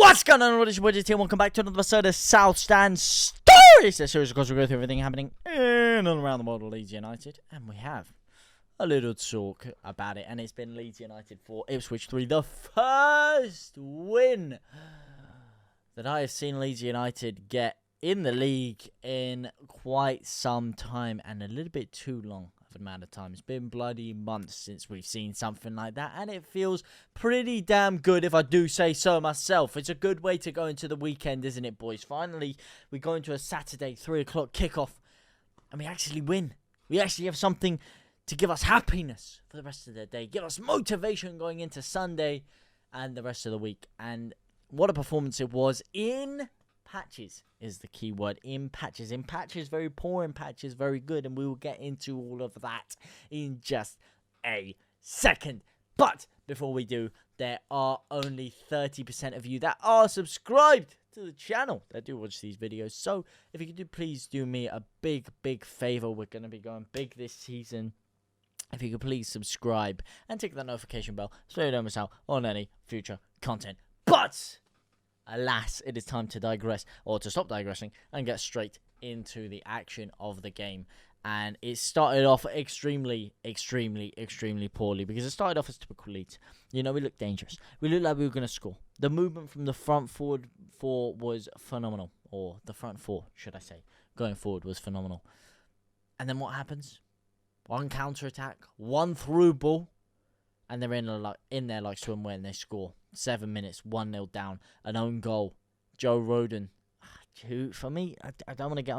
What's going on? What is your boy JTLive? Welcome back to another episode of South Stand Stories. This series, of course, we go through everything happening in and around the world of Leeds United, and we have a little talk about it. And it's been Leeds United 4, Ipswich 3, the first win that I have seen Leeds United get in the league in quite some time, and a little bit too long of an amount of time. It's been bloody months since we've seen something like that, and it feels pretty damn good, if I do say so myself. It's a good way to go into the weekend, isn't it, boys? Finally, we go into a Saturday 3 o'clock kickoff, and we actually win. We actually have something to give us happiness for the rest of the day, give us motivation going into Sunday and the rest of the week. And what a performance it was in patches is the key word. In patches very poor, in patches very good, and we will get into all of that in just a second. But before we do, there are only 30% of you that are subscribed to the channel that do watch these videos. So if you could please do me a big favor. We're going to be going big this season. If you could please subscribe and tick that notification bell so you don't miss out on any future content. But alas, it is time to digress, or to stop digressing, and get straight into the action of the game. And it started off extremely poorly, because it started off as typical Leeds. You know, we looked dangerous. We looked like we were going to score. The movement from the front forward four was phenomenal, or the front four, should I say, going forward was phenomenal. And then what happens? One counter-attack, one through ball, and they're in there like swimwear, and they score. 7 minutes, 1-0 down, an own goal. Joe Rodon, for me, I don't want to get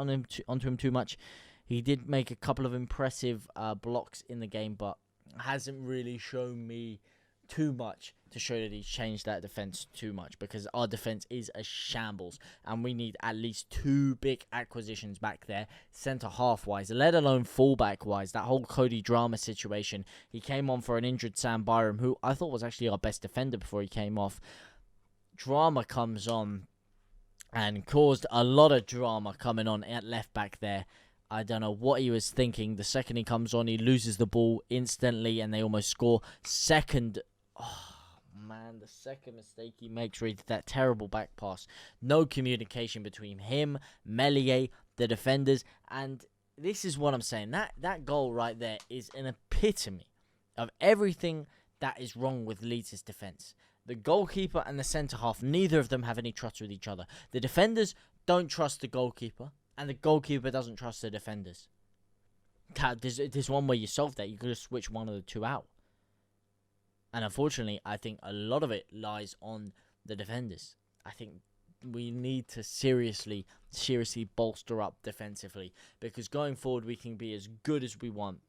onto him too much. He did make a couple of impressive blocks in the game, but hasn't really shown me too much to show that he's changed that defense too much, because our defense is a shambles, and we need at least 2 big acquisitions back there, centre-half wise, let alone full-back wise. That whole Cody drama situation, he came on for an injured Sam Byram, who I thought was actually our best defender before he came off. Drama comes on and caused a lot of drama coming on at left back there. I don't know what he was thinking. The second he comes on, he loses the ball instantly, and they almost score. The second mistake he makes, really, that terrible back pass. No communication between him, Melier, the defenders, and this is what I'm saying. That goal right there is an epitome of everything that is wrong with Leeds' defence. The goalkeeper and the centre-half, neither of them have any trust with each other. The defenders don't trust the goalkeeper, and the goalkeeper doesn't trust the defenders. There's one way you solve that. You could just switch one of the two out. And unfortunately, I think a lot of it lies on the defenders. I think we need to seriously bolster up defensively, because going forward we can be as good as we want.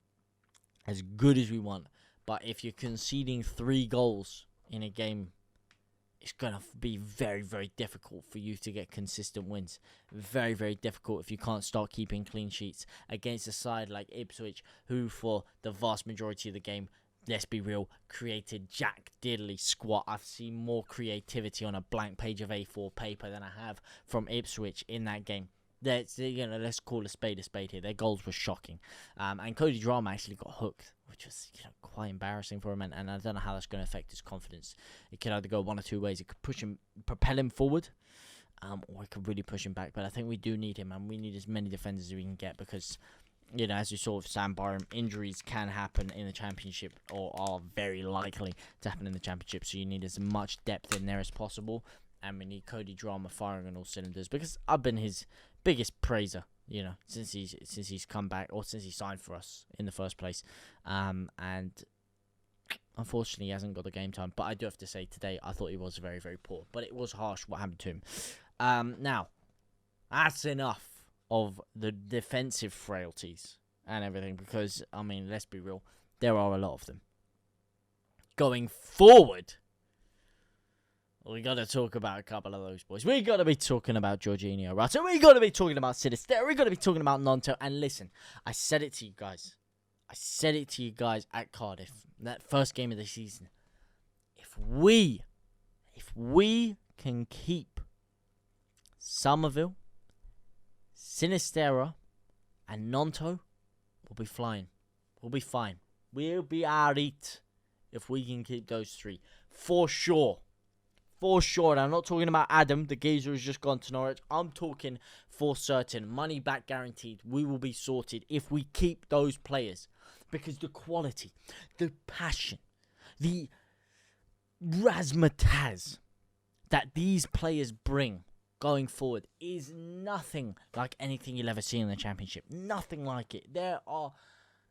But if you're conceding 3 goals in a game, it's going to be very difficult for you to get consistent wins. Very difficult if you can't start keeping clean sheets against a side like Ipswich, who for the vast majority of the game, let's be real, created jack diddly squat. I've seen more creativity on a blank page of A4 paper than I have from Ipswich in that game. Let's call a spade here. Their goals were shocking. And Cody Drama actually got hooked, which was quite embarrassing for him. And I don't know how that's going to affect his confidence. It could either go one or two ways. It could propel him forward, or it could really push him back. But I think we do need him, and we need as many defenders as we can get, because, you know, as you saw with Sam Byram, injuries can happen in the Championship, or are very likely to happen in the Championship. So you need as much depth in there as possible, and we need Cody Drama firing on all cylinders, because I've been his biggest praiser, you know, since he's come back, or since he signed for us in the first place. And unfortunately, he hasn't got the game time. But I do have to say, today I thought he was very poor. But it was harsh what happened to him. Now, that's enough of the defensive frailties and everything, because, I mean, let's be real, there are a lot of them. Going forward, we got to talk about a couple of those boys. We got to be talking about Jorginho Rutter. We got to be talking about Sinisterra. We got to be talking about Nonto. And listen, I said it to you guys. At Cardiff, that first game of the season. If we can keep Somerville, Sinisterra, and Nonto, we'll be flying. We'll be fine. We'll be alright if we can keep those 3. For sure. for sure. And I'm not talking about Adam, the geezer who's just gone to Norwich. I'm talking for certain. Money back guaranteed. We will be sorted if we keep those players. Because the quality, the passion, the razzmatazz that these players bring going forward is nothing like anything you'll ever see in the Championship. Nothing like it. There are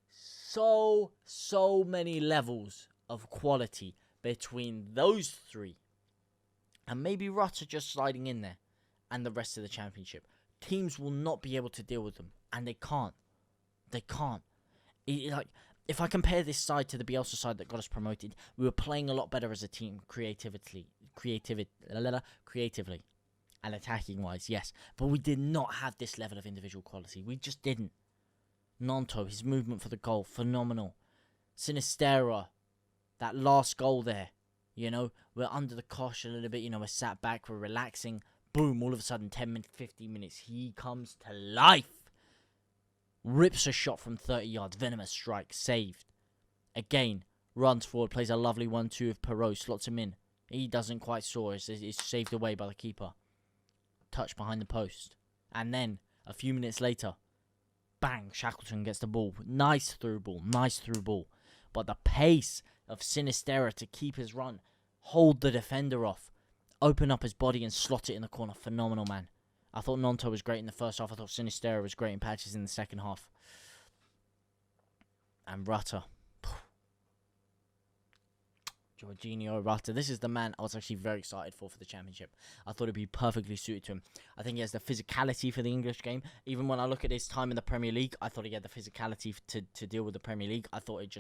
so many levels of quality between those three. And maybe Rutter just sliding in there and the rest of the Championship. Teams will not be able to deal with them. And they can't. They can't. If I compare this side to the Bielsa side that got us promoted, we were playing a lot better as a team creatively and attacking wise, yes. But we did not have this level of individual quality. We just didn't. Nonto, his movement for the goal, phenomenal. Sinistera, that last goal there. You know, we're under the cosh a little bit. You know, we're sat back, we're relaxing. Boom, all of a sudden, 10 minutes, 15 minutes, he comes to life. Rips a shot from 30 yards. Venomous strike. Saved. Again, runs forward. Plays a lovely 1-2 of Perot. Slots him in. He doesn't quite soar. It's saved away by the keeper. Touch behind the post. And then, a few minutes later, bang, Shackleton gets the ball. Nice through ball. Nice through ball. But the pace of Sinistera to keep his run. Hold the defender off. Open up his body and slot it in the corner. Phenomenal, man. I thought Nonto was great in the first half. I thought Sinistera was great in patches in the second half. And Rutter. Jorginho Rutter. This is the man I was actually very excited for the Championship. I thought it'd be perfectly suited to him. I think he has the physicality for the English game. Even when I look at his time in the Premier League, I thought he had the physicality to deal with the Premier League. I thought it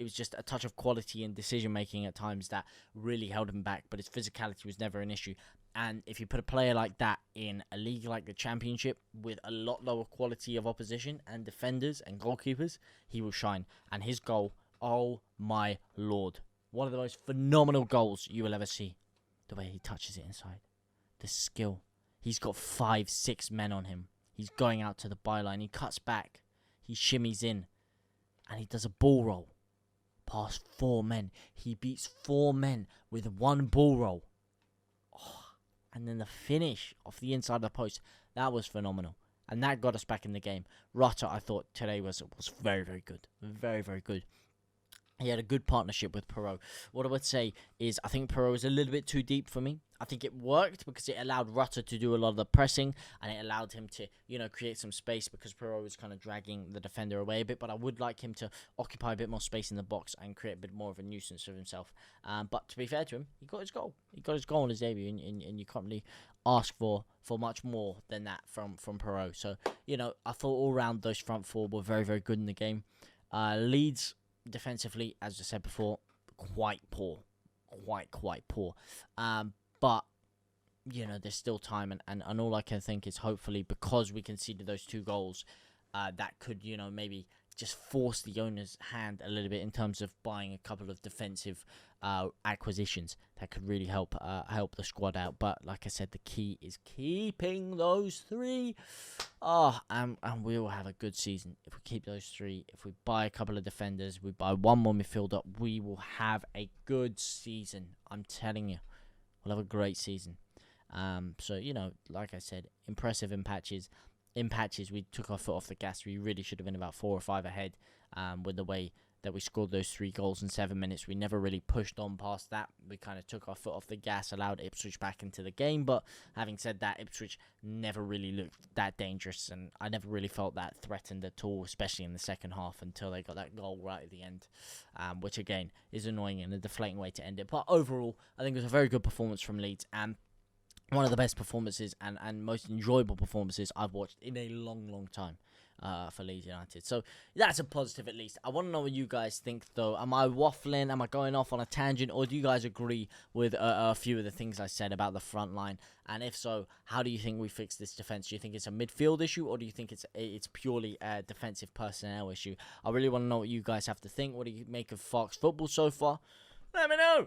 was just a touch of quality and decision making at times that really held him back. But his physicality was never an issue. And if you put a player like that in a league like the Championship with a lot lower quality of opposition and defenders and goalkeepers, he will shine. And his goal, oh my lord. One of the most phenomenal goals you will ever see. The way he touches it inside. The skill. He's got 5-6 men on him. He's going out to the byline. He cuts back. He shimmies in. And he does a ball roll. Past 4 men. He beats 4 men with 1 ball roll. Oh, and then the finish off the inside of the post. That was phenomenal. And that got us back in the game. Rutter, I thought today was very, very good. Very, very good. He had a good partnership with Perot. What I would say is I think Perot was a little bit too deep for me. I think it worked because it allowed Rutter to do a lot of the pressing and it allowed him to, create some space because Perot was kind of dragging the defender away a bit. But I would like him to occupy a bit more space in the box and create a bit more of a nuisance of himself. But to be fair to him, he got his goal. He got his goal on his debut and you can't really ask for much more than that from Perot. So, I thought all round those front four were very, very good in the game. Leeds... defensively, as I said before, quite poor. Quite poor. But, there's still time. And all I can think is hopefully because we conceded those 2 goals, that could, maybe just force the owner's hand a little bit in terms of buying a couple of defensive acquisitions that could really help the squad out. But like I said, the key is keeping those 3. And we will have a good season if we keep those 3. If we buy a couple of defenders, we buy 1 more midfielder, we will have a good season. I'm telling you, we'll have a great season. So like I said, impressive in patches. In patches, we took our foot off the gas. We really should have been about 4 or 5 ahead with the way that we scored those 3 goals in 7 minutes. We never really pushed on past that. We kind of took our foot off the gas, allowed Ipswich back into the game. But having said that, Ipswich never really looked that dangerous. And I never really felt that threatened at all, especially in the second half until they got that goal right at the end. Which, again, is annoying and a deflating way to end it. But overall, I think it was a very good performance from Leeds. And one of the best performances and most enjoyable performances I've watched in a long time for Leeds United. So that's a positive at least. I want to know what you guys think though. Am I waffling? Am I going off on a tangent? Or do you guys agree with a few of the things I said about the front line? And if so, how do you think we fix this defence? Do you think it's a midfield issue or do you think it's purely a defensive personnel issue? I really want to know what you guys have to think. What do you make of Fox football so far? Let me know.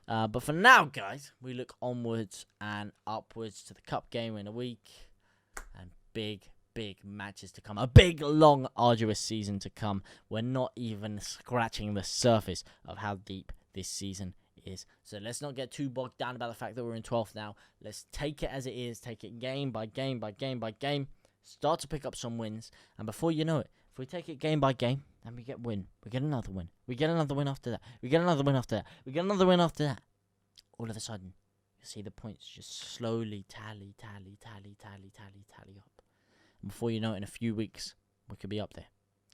But for now, guys, we look onwards and upwards to the cup game in a week and big matches to come. A big, long, arduous season to come. We're not even scratching the surface of how deep this season is. So let's not get too bogged down about the fact that we're in 12th now. Let's take it as it is. Take it game by game by game by game. Start to pick up some wins. And before you know it, if we take it game by game, then we get win. We get another win. We get another win after that. We get another win after that. We get another win after that. All of a sudden, you see the points just slowly tally up. And before you know it, in a few weeks, we could be up there.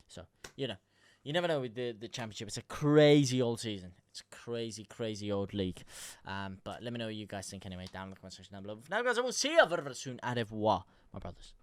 So, you never know with the championship. It's a crazy old season. It's a crazy old league. But let me know what you guys think anyway down in the comment section down below. Now, guys, I will see you very soon. Au revoir, my brothers.